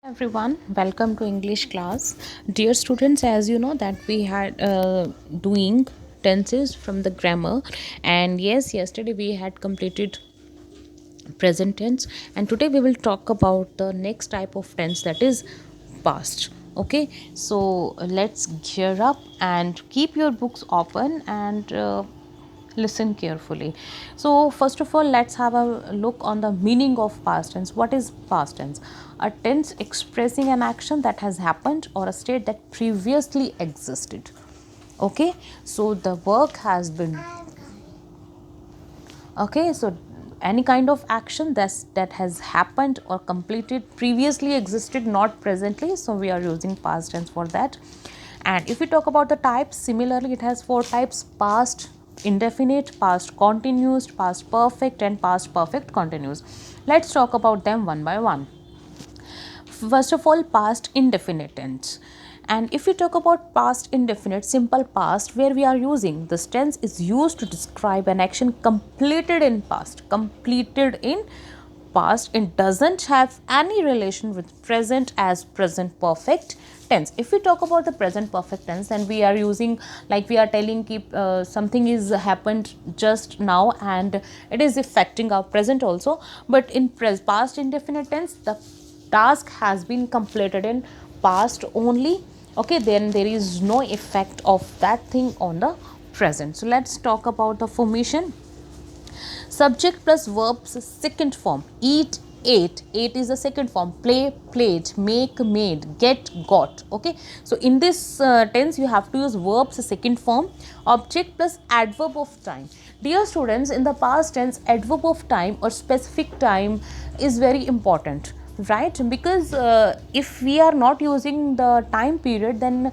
Everyone, welcome to English class. Dear students, as you know that we had doing tenses from the grammar, and yes, yesterday we had completed present tense, and today we will talk about the next type of tense, that is past. Okay, so let's gear up and keep your books open and listen carefully. So first of all, let's have a look on the meaning of past tense. What is past tense? A tense expressing an action that has happened or a state that previously existed. Okay, so the work has been, okay, so any kind of action that has happened or completed previously existed, not presently, so we are using past tense for that. And if we talk about the types, similarly it has four types: past indefinite, past continuous, past perfect, and past perfect continuous. Let's talk about them one by one. First of all, past indefinite tense. And if we talk about past indefinite, simple past, where we are using this tense is used to describe an action completed in past. Completed in past, it doesn't have any relation with present as present perfect tense. If we talk about the present perfect tense, then we are using, like we are telling, keep something is happened just now and it is affecting our present also. But in past indefinite tense, the task has been completed in past only. Okay, then there is no effect of that thing on the present. So let's talk about the formation. Subject plus verbs second form: eat, ate. Ate is the second form. Play, played. Make, made. Get, got. Okay, so in this tense you have to use verbs second form. Object plus adverb of time. Dear students, in the past tense, adverb of time or specific time is very important, right? Because if we are not using the time period, then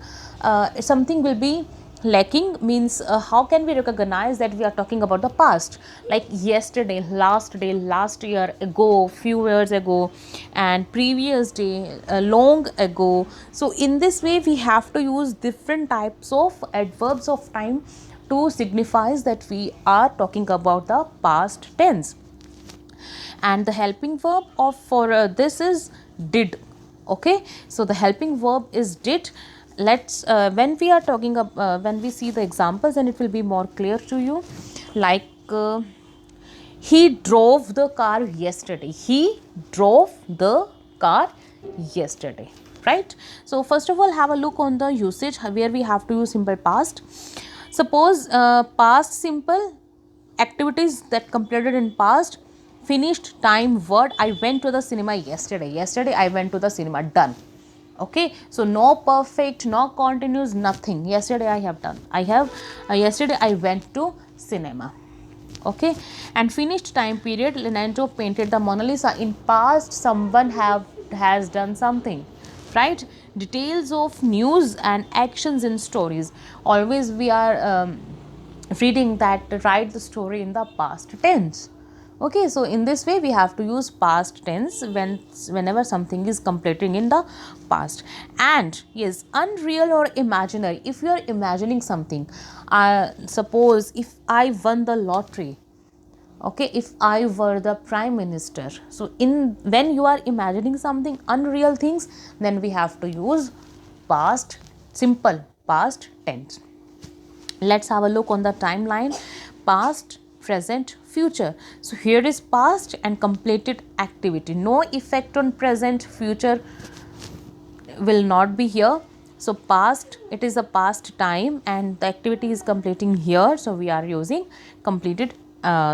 something will be lacking. Means how can we recognize that we are talking about the past, like yesterday, last day, last year ago, few years ago, and previous day, long ago. So in this way we have to use different types of adverbs of time to signifies that we are talking about the past tense. And the helping verb of for this is did. Okay, so the helping verb is did. Let's when we are talking when we see the examples, then it will be more clear to you. Like he drove the car yesterday. He drove the car yesterday, right? So first of all, have a look on the usage where we have to use simple past. Suppose past simple activities that completed in past: finished, time, word. I went to the cinema yesterday. Yesterday I went to the cinema. Done. Okay, so no perfect, no continuous, nothing. Yesterday I have done. I have yesterday I went to cinema. Okay, and finished time period: Leonardo painted the Mona Lisa. In past, someone has done something, right? Details of news and actions in stories. Always we are reading that, write the story in the past tense. Okay, so in this way we have to use past tense whenever something is completing in the past. And yes, unreal or imaginary. If you are imagining something, suppose if I won the lottery, okay, if I were the prime minister. So in when you are imagining something unreal things, then we have to use past, simple past tense. Let's have a look on the timeline: past, present, future. So here is past and completed activity. No effect on present. Future will not be here. So past, it is a past time and the activity is completing here, so we are using completed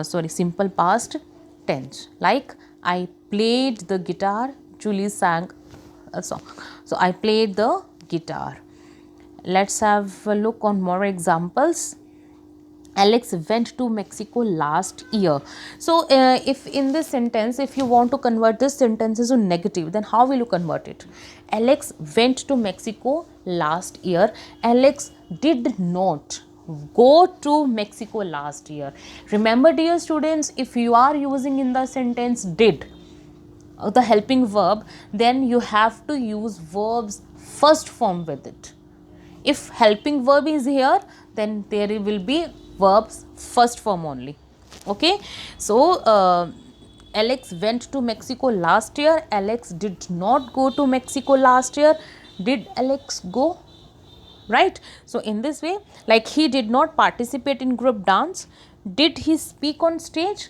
simple past tense. Like I played the guitar, Julie sang a song. So I played the guitar. Let's have a look on more examples. Alex went to Mexico last year. So if in this sentence, if you want to convert this sentence into negative, then how will you convert it? Alex went to Mexico last year. Alex did not go to Mexico last year. Remember, dear students, if you are using in the sentence did, the helping verb, then you have to use verbs first form with it. If helping verb is here, then there will be verbs first form only. Okay, so Alex went to Mexico last year. Alex did not go to Mexico last year. Did Alex go? Right? So in this way, like he did not participate in group dance. Did he speak on stage?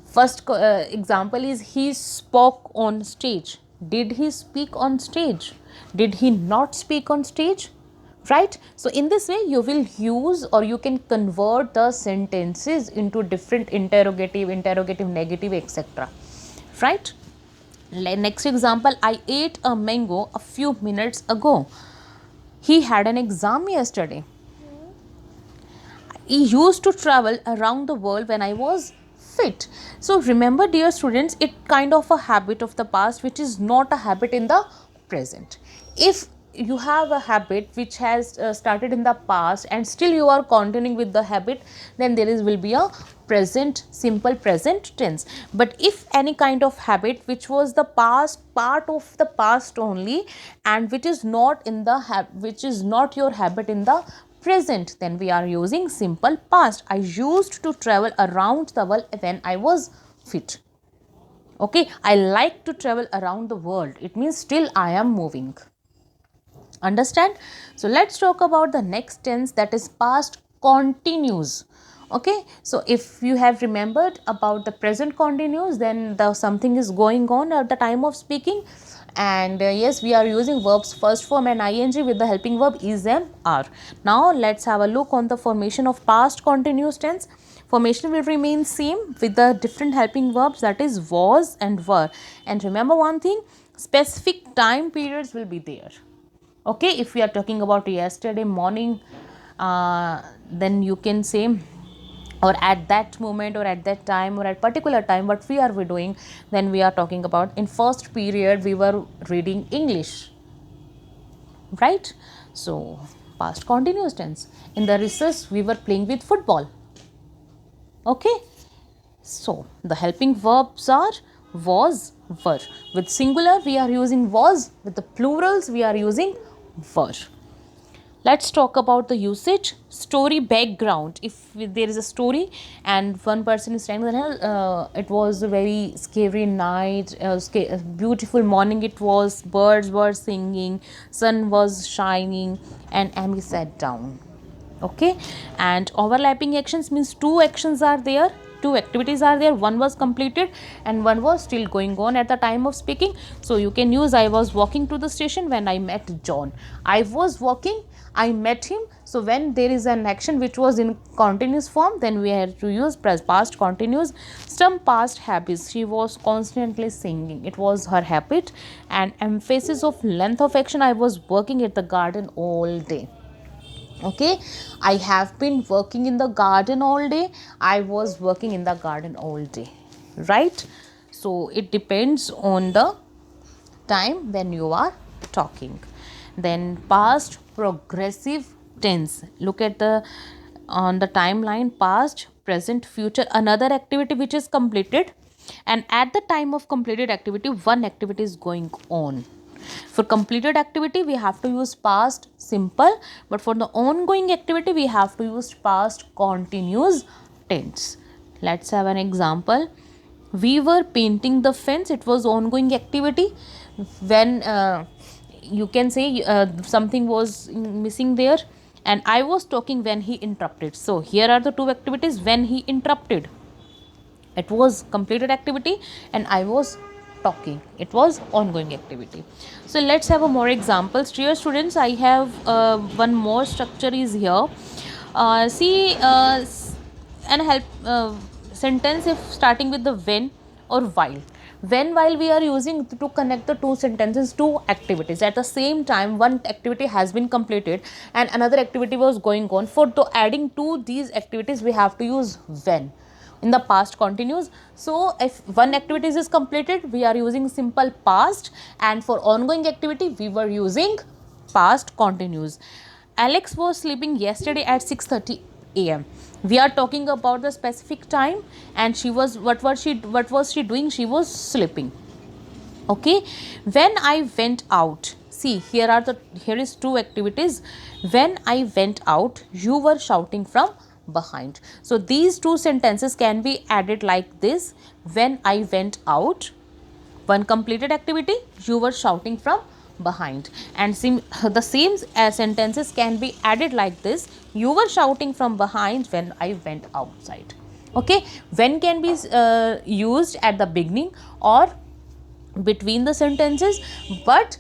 First example is he spoke on stage. Did he speak on stage? Did he not speak on stage? Right? So in this way you will use, or you can convert the sentences into different interrogative, negative, etc. Right? Next example, I ate a mango a few minutes ago. He had an exam yesterday. He used to travel around the world when I was fit. So remember, dear students, it kind of a habit of the past which is not a habit in the present. If you have a habit which has started in the past and still you are continuing with the habit, then there will be a present, simple present tense. But if any kind of habit which was the past, part of the past only, and which is not in the which is not your habit in the present, then we are using simple past. I used to travel around the world when I was fit. Okay, I like to travel around the world. It means still I am moving. Understand? So let's talk about the next tense, that is past continuous. Okay, so if you have remembered about the present continuous, then the something is going on at the time of speaking. And yes, we are using verbs first form and ing with the helping verb is, am, are. Now let's have a look on the formation of past continuous tense. Formation will remain same with the different helping verbs, that is was and were. And remember one thing, specific time periods will be there. Okay, if we are talking about yesterday morning, then you can say, or at that moment, or at that time, or at particular time, what we are doing, then we are talking about in first period we were reading English, right? So past continuous tense. In the recess we were playing with football. Okay, so the helping verbs are was, were. With singular we are using was, with the plurals we are using were. Let's talk about the usage. Story background. If there is a story and one person is saying that it was a very scary night, beautiful morning it was, birds were singing, sun was shining, and Amy sat down. Okay, and overlapping actions means two actions are there, two activities are there, one was completed and one was still going on at the time of speaking. So you can use I was walking to the station when I met John. I was walking, I met him. So when there is an action which was in continuous form, then we have to use past continuous. Some past habits, she was constantly singing, it was her habit. And emphasis of length of action, I was working at the garden all day. Okay, I have been working in the garden all day, I was working in the garden all day, right? So it depends on the time when you are talking. Then past progressive tense, look at the on the timeline, past, present, future, another activity which is completed, and at the time of completed activity one activity is going on. For completed activity we have to use past simple, but for the ongoing activity we have to use past continuous tense. Let's have an example. We were painting the fence, it was ongoing activity. When you can say something was missing there, and I was talking when he interrupted. So here are the two activities. When he interrupted, it was completed activity, and I was talking, it was ongoing activity. So let's have a more examples. Dear students, I have one more structure is here. See and help sentence if starting with the when or while. When, while we are using to connect the two sentences, two activities at the same time. One activity has been completed and another activity was going on. For adding to these activities we have to use when in the past continuous. So if one activity is completed we are using simple past, and for ongoing activity we were using past continuous. Alex was sleeping yesterday at 6:30 a.m. We are talking about the specific time, and she was what was she doing? She was sleeping. Okay, when I went out, see here is two activities. When I went out, you were shouting from behind. So these two sentences can be added like this: when I went out, one completed activity, you were shouting from behind. And the same sentences can be added like this: you were shouting from behind when I went outside. Okay, when can be used at the beginning or between the sentences. But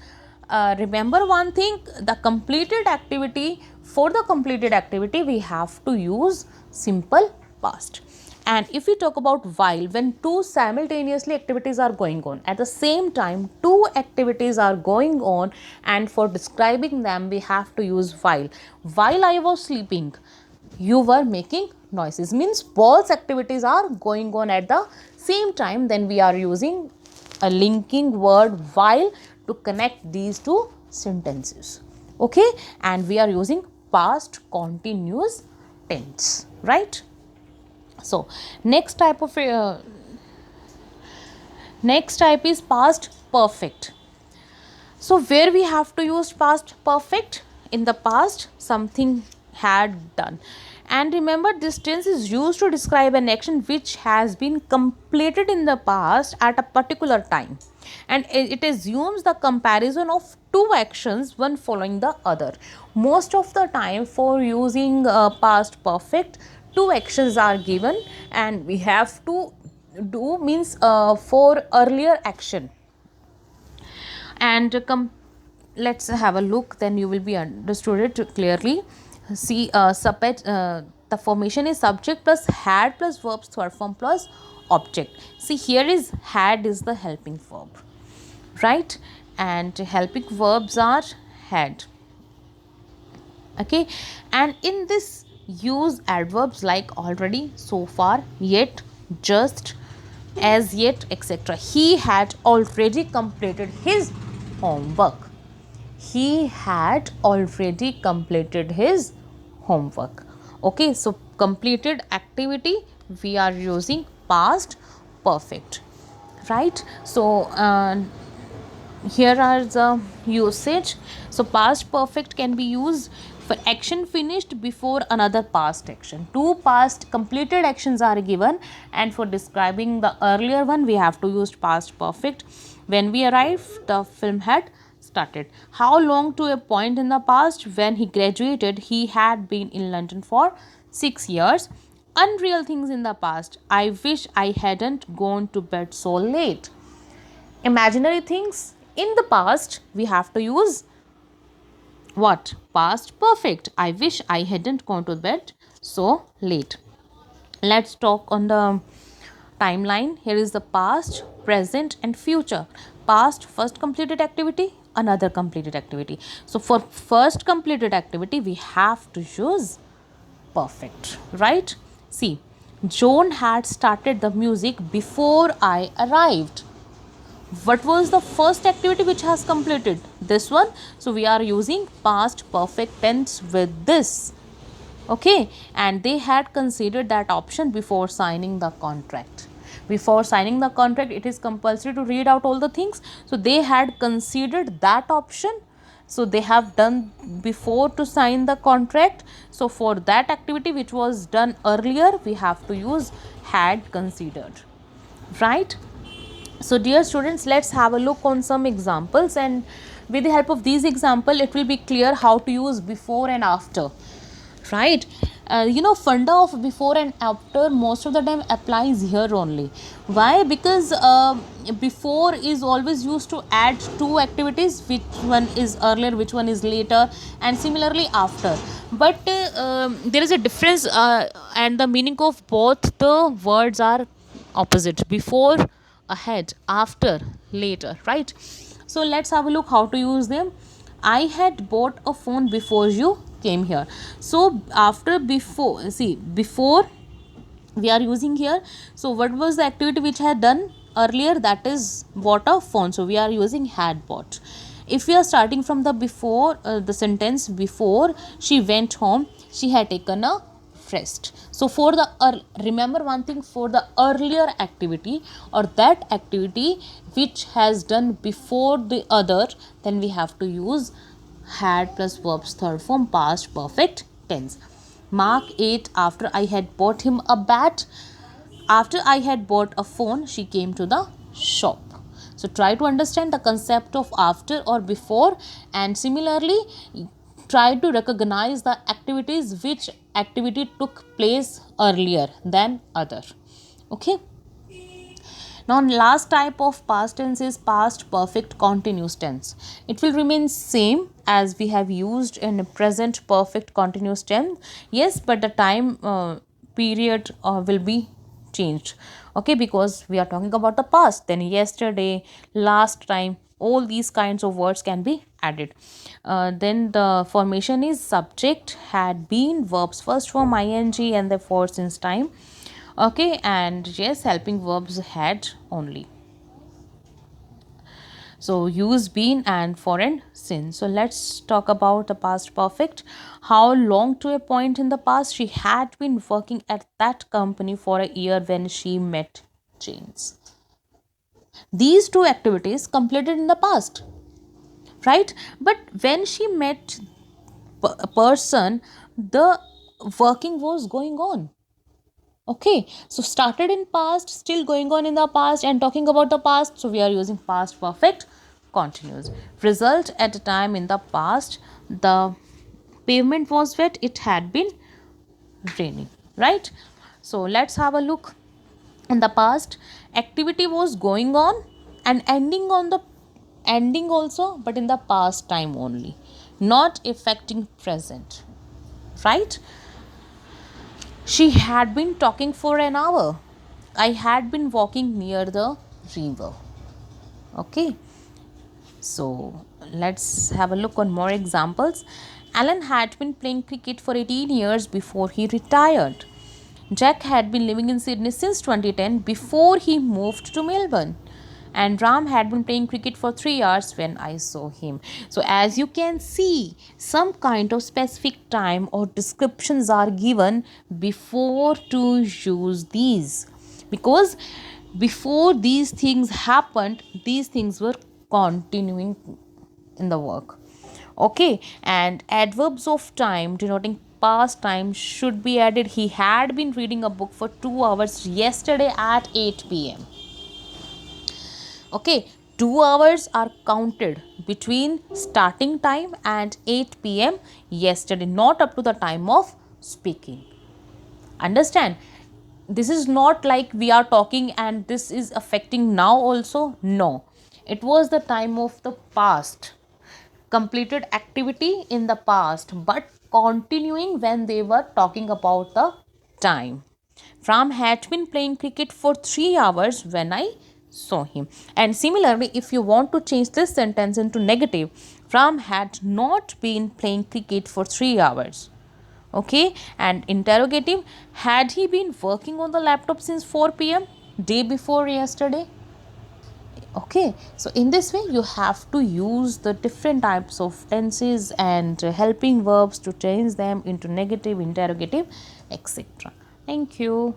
remember one thing, the completed activity, for the completed activity we have to use simple past. And if we talk about while, when two simultaneously activities are going on at the same time, two activities are going on, and for describing them we have to use while. While I was sleeping, you were making noises, means both activities are going on at the same time, then we are using a linking word while to connect these two sentences. Okay, and we are using past continuous tense, right? So next type is past perfect. So where we have to use past perfect? In the past something had done. And remember, this tense is used to describe an action which has been completed in the past at a particular time. And it assumes the comparison of two actions, one following the other. Most of the time for using past perfect, two actions are given and we have to do, means for earlier action. And let's have a look, then you will be understood it clearly. See, the formation is subject plus had plus verbs third form plus object. See, here is had is the helping verb, right? And helping verbs are had. Okay, and in this use adverbs like already, so far, yet, just, as yet, etc. He had already completed his homework. He had already completed his homework. Okay, so completed activity we are using past perfect, right? So here are the usage. So past perfect can be used for action finished before another past action. Two past completed actions are given, and for describing the earlier one we have to use past perfect. When we arrived, the film had started. How long? To a point in the past. When he graduated, he had been in London for 6 years. Unreal things in the past. I wish I hadn't gone to bed so late. Imaginary things in the past we have to use what? Past perfect. I wish I hadn't gone to bed so late. Let's talk on the timeline. Here is the past, present and future. Past, first completed activity, another completed activity. So for first completed activity we have to use perfect, right? See, John had started the music before I arrived. What was the first activity which has completed? This one. So we are using past perfect tense with this. Okay, and they had considered that option before signing the contract. Before signing the contract, it is compulsory to read out all the things. So they had considered that option. So they have done before to sign the contract. So for that activity which was done earlier, we have to use had considered, right? So dear students, let's have a look on some examples, and with the help of these example it will be clear how to use before and after, right? Funda of before and after most of the time applies here only. Why? Because before is always used to add two activities, which one is earlier, which one is later, and similarly after. But there is a difference, and the meaning of both the words are opposite. Before, ahead; after, later, right? So let's have a look how to use them. I had bought a phone before you came here. So after, before, see, before we are using here. So what was the activity which I had done earlier? That is bought a phone. So we are using had bought. If we are starting from the before, the sentence before she went home, she had taken a rest. So for the remember one thing, for the earlier activity or that activity which has done before the other, then we have to use had plus verbs third form past perfect tense. Mark 8, after I had bought him a bat. After I had bought a phone, she came to the shop. So try to understand the concept of after or before, and similarly try to recognize the activities, which activity took place earlier than other. Okay. Now, last type of past tense is past perfect continuous tense. It will remain same as we have used in present perfect continuous tense. Yes, but the time period will be changed. Okay, because we are talking about the past. Then yesterday, last time, all these kinds of words can be added. Then the formation is subject, had been, verbs first form ing and the for since time. Okay, and yes, helping verbs had only. So use been and for and since. So let's talk about the past perfect. How long to a point in the past? She had been working at that company for a year when she met James. These two activities completed in the past, right? But when she met a person, the working was going on. Okay, so started in past, still going on in the past, and talking about the past, so we are using past perfect continuous. Result, at a time in the past, the pavement was wet, it had been raining, right? So let's have a look. In the past, activity was going on and ending also, but in the past time only, not affecting present, right? She had been talking for an hour. I had been walking near the river. Okay, so let's have a look on more examples. Alan had been playing cricket for 18 years before he retired. Jack had been living in Sydney since 2010 before he moved to Melbourne. And Ram had been playing cricket for 3 hours when I saw him. So, as you can see, some kind of specific time or descriptions are given before to use these. Because before these things happened, these things were continuing in the work. Okay, and adverbs of time denoting past time should be added. He had been reading a book for 2 hours yesterday at 8 p.m. Okay, 2 hours are counted between starting time and 8 p.m. yesterday, not up to the time of speaking. Understand? This is not like we are talking and this is affecting now also. No, it was the time of the past, completed activity in the past, but continuing when they were talking about the time. Ram had been playing cricket for 3 hours when I saw him. And similarly, if you want to change this sentence into negative, Ram had not been playing cricket for 3 hours. Okay, and interrogative, had he been working on the laptop since 4 p.m. day before yesterday? Okay, so in this way you have to use the different types of tenses and helping verbs to change them into negative, interrogative, etc. Thank you.